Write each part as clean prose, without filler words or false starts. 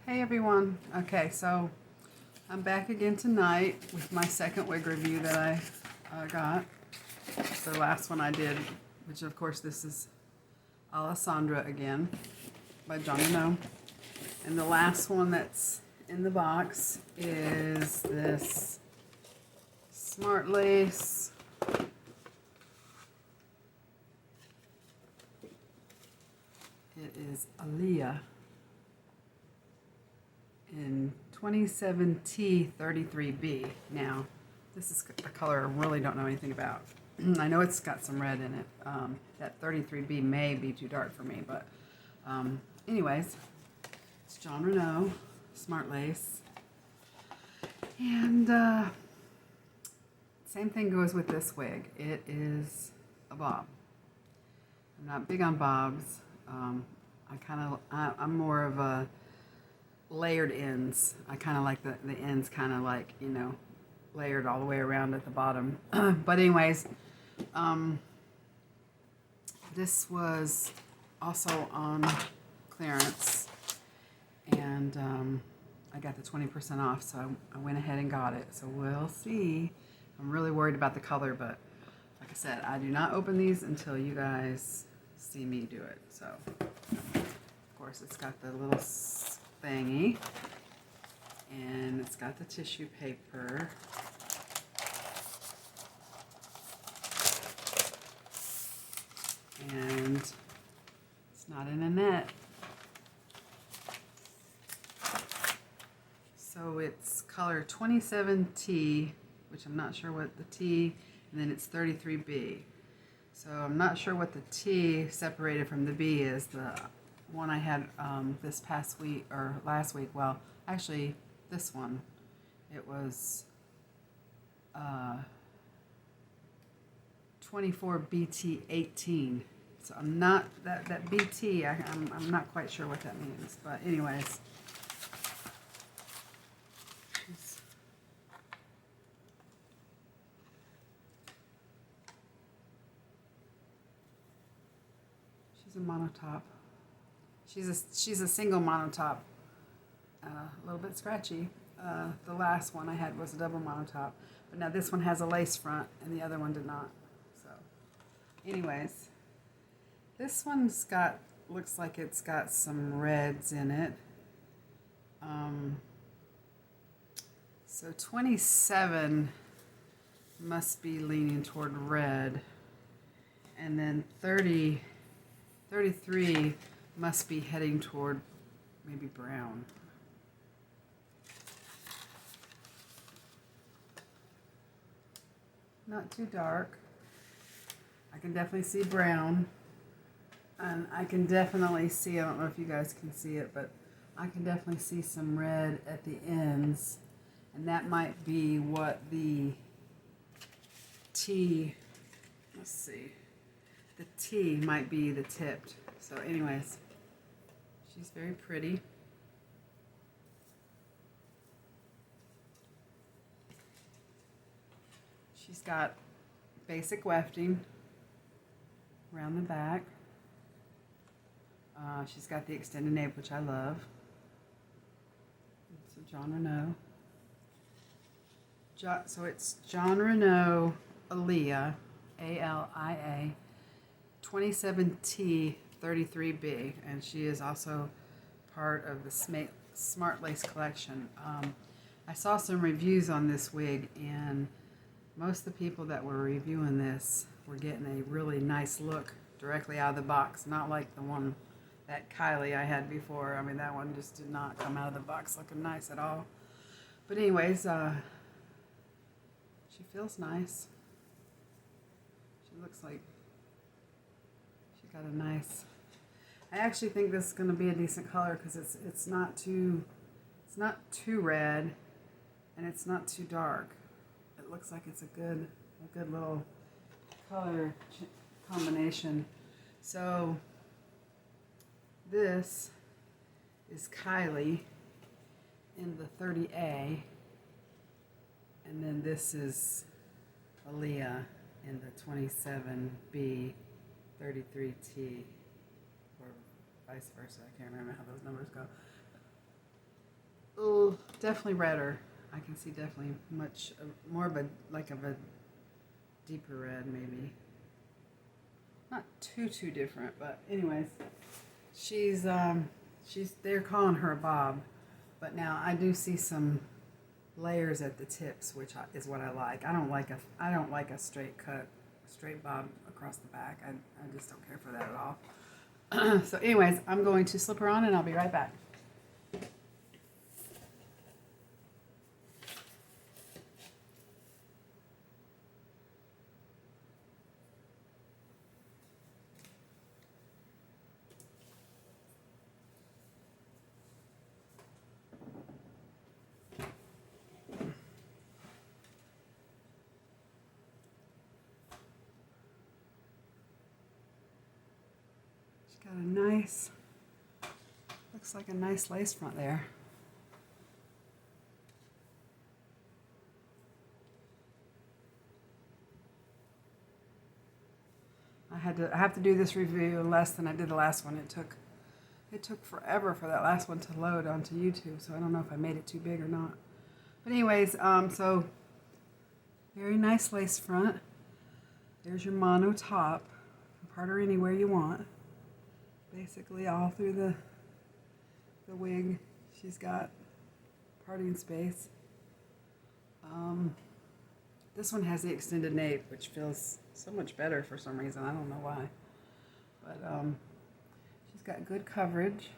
Hey everyone. Okay, so I'm back again tonight with my second wig review that I got. The last one I did, which of course this is Alessandra again by Jon Renau. And the last one that's in the box is this Smart Lace. It is Alia in 27T33B. Now, this is a color I really don't know anything about. I know it's got some red in it. That 33B may be too dark for me, but anyways, it's Jon Renau, Smart Lace. And same thing goes with this wig. It is a bob. I'm not big on bobs. I'm more of a layered ends. I kind of like the ends kind of like, you know, layered all the way around at the bottom. But anyways, this was also on clearance, and I got the 20% off, so I went ahead and got it. So we'll see. I'm really worried about the color, but like I said, I do not open these until you guys see me do it. So of course it's got the little thingy, and it's got the tissue paper, and it's not in a net. So it's color 27T, which I'm not sure what the T, and then it's 33B. So I'm not sure what the T separated from the B is. The one I had this past week, or last week, well, actually this one, it was 24BT18. So I'm not, that BT, I'm not quite sure what that means, but anyways. She's a monotop. She's a single monotop. A little bit scratchy. The last one I had was a double monotop, but now this one has a lace front and the other one did not. So anyways, this one's looks like it's got some reds in it. So 27 must be leaning toward red, and then 33 must be heading toward maybe brown. Not too dark. I can definitely see brown. And I can definitely see, I don't know if you guys can see it, but I can definitely see some red at the ends. And that might be what the T, let's see, the T might be the tipped. So anyways, she's very pretty. She's got basic wefting around the back. She's got the extended nape, which I love. It's a Jon Renau. So it's Jon Renau Alia, A-L-I-A, 27T33B, and she is also part of the Smart Lace collection. I saw some reviews on this wig, and most of the people that were reviewing this were getting a really nice look directly out of the box, not like the one that Kylie I had before. I mean, that one just did not come out of the box looking nice at all. But anyways, she feels nice. She looks like she got a nice, I actually think this is going to be a decent color because it's not too red, and it's not too dark. It looks like it's a good little color combination. So this is Kylie in the 30A, and then this is Alia in the 27B 33T, or vice versa. I can't remember how those numbers go. definitely redder. I can see definitely much more of a deeper red, maybe. Not too different, but anyways, they're calling her a bob, but now I do see some layers at the tips, which is what I like. I don't like a straight cut, straight bob across the back. I just don't care for that at all. So anyways, I'm going to slip her on and I'll be right back. Got a nice, looks like a nice lace front there. I have to do this review less than I did the last one. It took forever for that last one to load onto YouTube, so I don't know if I made it too big or not. But anyways, so very nice lace front. There's your mono top. You can part her anywhere you want. Basically all through the wig, she's got parting space. This one has the extended nape, which feels so much better for some reason. I don't know why. But she's got good coverage.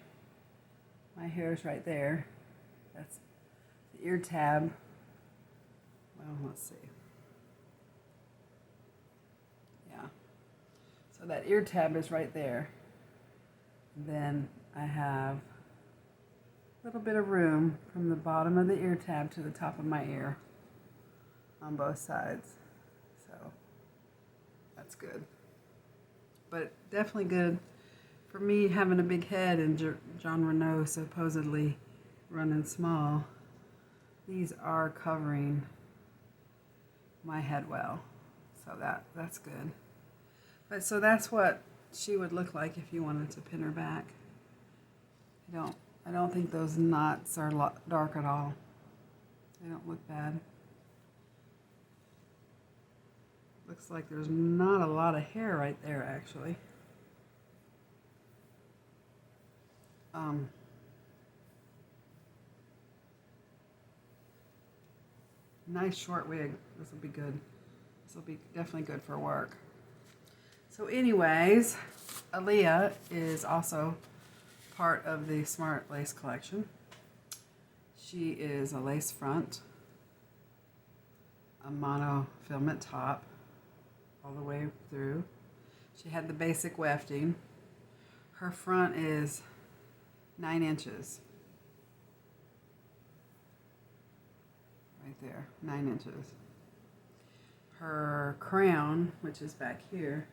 My hair's right there. That's the ear tab. Well, let's see. Yeah. So that ear tab is right there. Then I have a little bit of room from the bottom of the ear tab to the top of my ear on both sides. So that's good. But definitely good for me having a big head and Jon Renau supposedly running small. These are covering my head well. So that's good. But so that's what she would look like if you wanted to pin her back. I don't think those knots are dark at all. They don't look bad. Looks like there's not a lot of hair right there, actually. Nice short wig. This will be good. This will be definitely good for work. So anyways, Alia is also part of the Smart Lace collection. She is a lace front, a mono filament top all the way through. She had the basic wefting. Her front is 9 inches. Right there, 9 inches. Her crown, which is back here,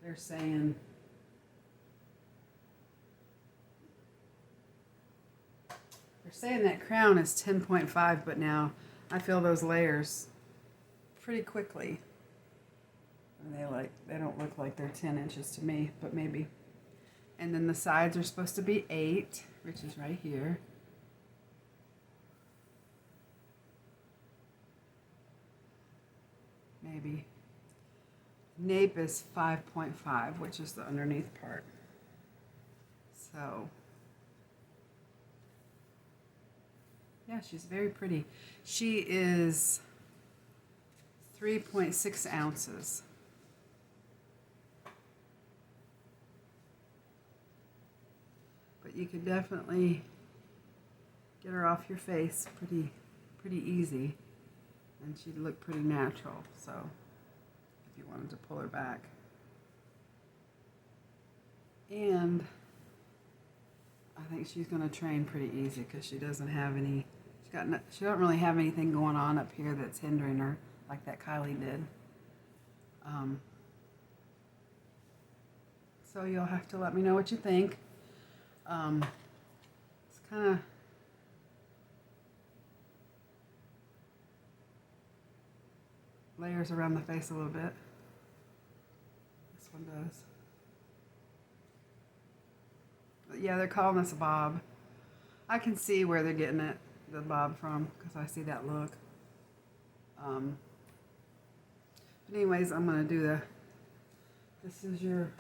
they're saying that crown is 10.5, but now I feel those layers pretty quickly. And they don't look like they're 10 inches to me, but maybe. And then the sides are supposed to be 8, which is right here. Maybe. Nape is 5.5, which is the underneath part. So, yeah, she's very pretty. She is 3.6 ounces. But you can definitely get her off your face pretty easy. And she'd look pretty natural, so if you wanted to pull her back. And I think she's going to train pretty easy because she doesn't have any, she don't really have anything going on up here that's hindering her like that Kylie did. So you'll have to let me know what you think. It's kind of layers around the face a little bit. This one does. But yeah, they're calling this a bob. I can see where they're getting it. the bob from, because I see that look. But anyways, I'm going to do this is your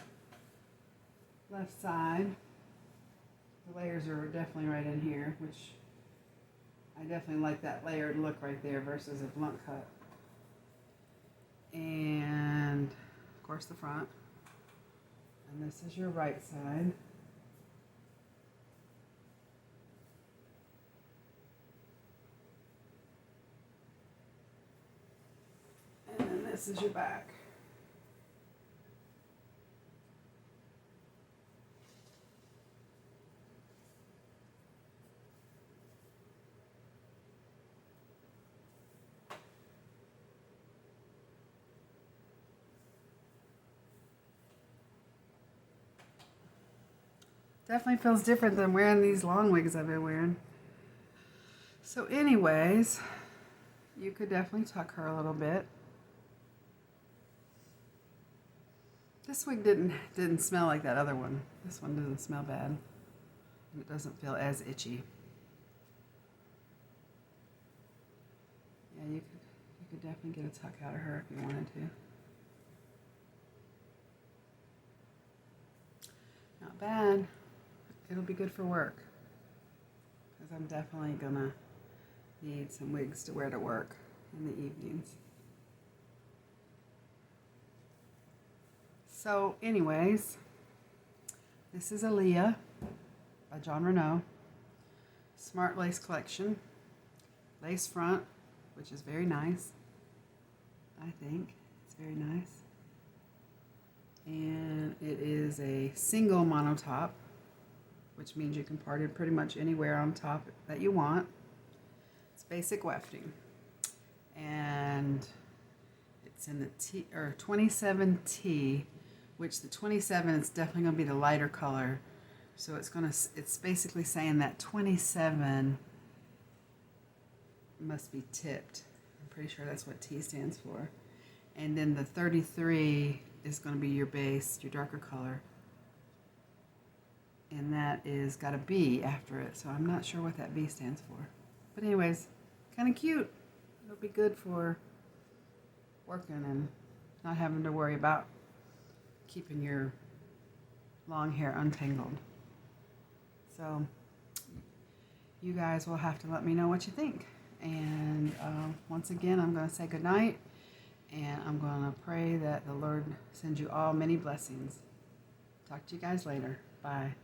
left side. The layers are definitely right in here, which I definitely like that layered look right there versus a blunt cut. And of course the front. And this is your right side. And then this is your back. Definitely feels different than wearing these long wigs I've been wearing. So anyways, you could definitely tuck her a little bit. This wig didn't smell like that other one. This one doesn't smell bad. And it doesn't feel as itchy. Yeah, you could definitely get a tuck out of her if you wanted to. Not bad. It'll be good for work, because I'm definitely gonna need some wigs to wear to work in the evenings. So anyways, this is Alia by Jon Renau. Smart lace collection. Lace front, which is very nice. I think it's very nice. And it is a single monotop, which means you can part it pretty much anywhere on top that you want. It's basic wefting. And it's in the 27T, which the 27 is definitely going to be the lighter color. So it's basically saying that 27 must be tipped. I'm pretty sure that's what T stands for. And then the 33 is going to be your base, your darker color. And that is got a B after it, so I'm not sure what that B stands for. But anyways, kind of cute. It'll be good for working and not having to worry about keeping your long hair untangled. So you guys will have to let me know what you think. And once again, I'm going to say goodnight, and I'm going to pray that the Lord sends you all many blessings. Talk to you guys later. Bye.